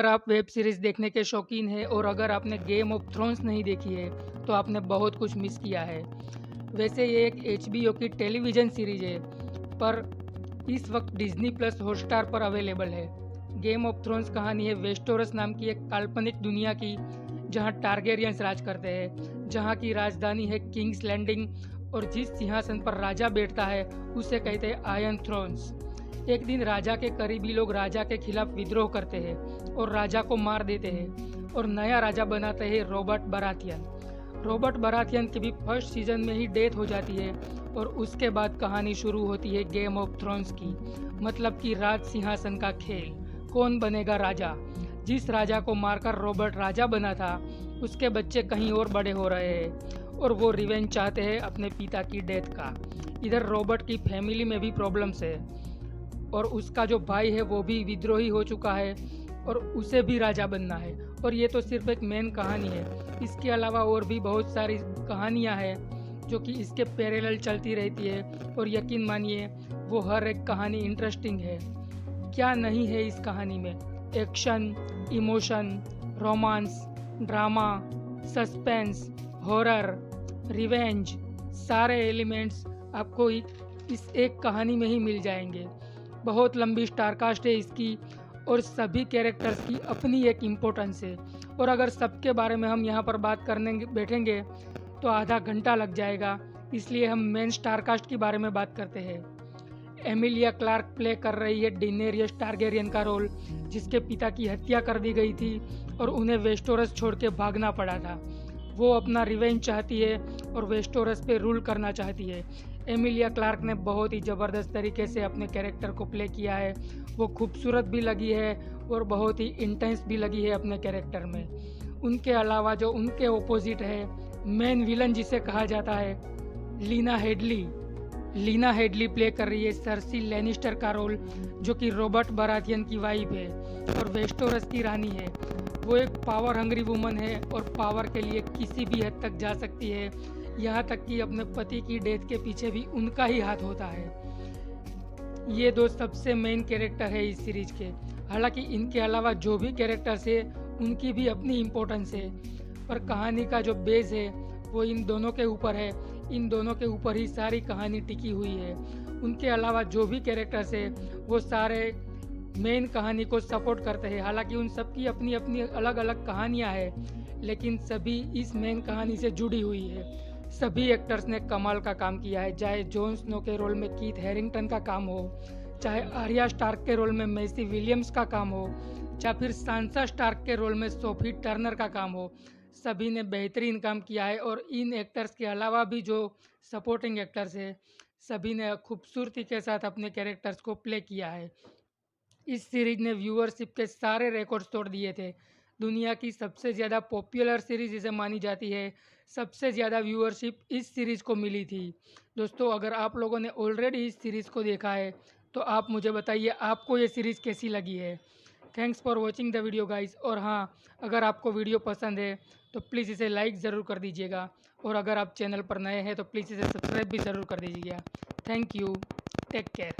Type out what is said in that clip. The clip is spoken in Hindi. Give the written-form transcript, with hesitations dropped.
अगर आप वेब सीरीज़ देखने के शौकीन हैं और अगर आपने गेम ऑफ थ्रोन्स नहीं देखी है तो आपने बहुत कुछ मिस किया है। वैसे ये एक एचबीओ की टेलीविज़न सीरीज़ है, पर इस वक्त डिज्नी प्लस हॉटस्टार पर अवेलेबल है। गेम ऑफ थ्रोन्स कहानी है वेस्टोरस नाम की एक काल्पनिक दुनिया की, जहां टारगेरियंस राज करते हैं, जहां की राजधानी है किंग्स लैंडिंग, और जिस सिंहासन पर राजा बैठता है उसे कहते हैं आयरन थ्रोन्स। एक दिन राजा के करीबी लोग राजा के खिलाफ विद्रोह करते हैं और राजा को मार देते हैं और नया राजा बनाते हैं रॉबर्ट बराथियन। रॉबर्ट बराथियन की भी फर्स्ट सीजन में ही डेथ हो जाती है और उसके बाद कहानी शुरू होती है गेम ऑफ थ्रोन्स की, मतलब कि राज सिंहासन का खेल, कौन बनेगा राजा। जिस राजा को मारकर रॉबर्ट राजा बना था उसके बच्चे कहीं और बड़े हो रहे हैं और वो रिवेंज चाहते हैं अपने पिता की डेथ का। इधर रॉबर्ट की फैमिली में भी प्रॉब्लम्स है और उसका जो भाई है वो भी विद्रोही हो चुका है और उसे भी राजा बनना है। और ये तो सिर्फ एक मेन कहानी है, इसके अलावा और भी बहुत सारी कहानियाँ हैं जो कि इसके पैरेलल चलती रहती है, और यकीन मानिए वो हर एक कहानी इंटरेस्टिंग है। क्या नहीं है इस कहानी में, action, emotion, romance, drama, suspense, horror, revenge, सारे एलिमेंट्स आपको इस एक कहानी में ही मिल जाएंगे। बहुत लंबी स्टारकास्ट है इसकी और सभी कैरेक्टर्स की अपनी एक इम्पोर्टेंस है, और अगर सबके बारे में हम यहाँ पर बात करने बैठेंगे तो आधा घंटा लग जाएगा, इसलिए हम मेन स्टारकास्ट के बारे में बात करते हैं। एमिलिया क्लार्क प्ले कर रही है डेनेरियस टारगेरियन का रोल, जिसके पिता की हत्या कर दी गई थी और उन्हें वेस्टोरस छोड़ के भागना पड़ा था। वो अपना रिवेंज चाहती है और वेस्टोरस पे रूल करना चाहती है। एमिलिया क्लार्क ने बहुत ही ज़बरदस्त तरीके से अपने कैरेक्टर को प्ले किया है। वो खूबसूरत भी लगी है और बहुत ही इंटेंस भी लगी है अपने कैरेक्टर में। उनके अलावा जो उनके ओपोजिट है, मेन विलन जिसे कहा जाता है, लीना हेडली प्ले कर रही है सर्सी लेनिस्टर का रोल, जो कि रॉबर्ट बराथियन की वाइफ है और वेस्टोरस की रानी है। वो एक पावर हंग्री वुमन है और पावर के लिए किसी भी हद तक जा सकती है, यहाँ तक कि अपने पति की डेथ के पीछे भी उनका ही हाथ होता है। ये दो सबसे मेन कैरेक्टर है इस सीरीज के। हालांकि इनके अलावा जो भी कैरेक्टर्स है उनकी भी अपनी इम्पोर्टेंस है, पर कहानी का जो बेस है वो इन दोनों के ऊपर है। इन दोनों के ऊपर ही सारी कहानी टिकी हुई है। उनके अलावा जो भी कैरेक्टर्स है वो सारे मेन कहानी को सपोर्ट करते हैं। हालांकि उन सब की अपनी अपनी अलग अलग कहानियां हैं, लेकिन सभी इस मेन कहानी से जुड़ी हुई है। सभी एक्टर्स ने कमाल का काम किया है, चाहे जॉन स्नो के रोल में कीथ हैरिंगटन का काम हो, चाहे आर्या स्टार्क के रोल में मैसी विलियम्स का काम हो, चाहे फिर सांसा स्टार्क के रोल में सोफी टर्नर का काम हो। सभी ने बेहतरीन काम किया है और इन एक्टर्स के अलावा भी जो सपोर्टिंग एक्टर्स है सभी ने खूबसूरती के साथ अपने कैरेक्टर्स को प्ले किया है। इस सीरीज ने व्यूअरशिप के सारे रिकॉर्ड्स तोड़ दिए थे। दुनिया की सबसे ज़्यादा पॉपुलर सीरीज इसे मानी जाती है। सबसे ज़्यादा व्यूअरशिप इस सीरीज़ को मिली थी। दोस्तों, अगर आप लोगों ने ऑलरेडी इस सीरीज़ को देखा है तो आप मुझे बताइए आपको ये सीरीज़ कैसी लगी है। Thanks for watching the video guys. और हाँ, अगर आपको वीडियो पसंद है तो प्लीज़ इसे लाइक ज़रूर कर दीजिएगा, और अगर आप चैनल पर नए हैं तो प्लीज़ इसे सब्सक्राइब भी ज़रूर कर दीजिएगा। Thank you, take care.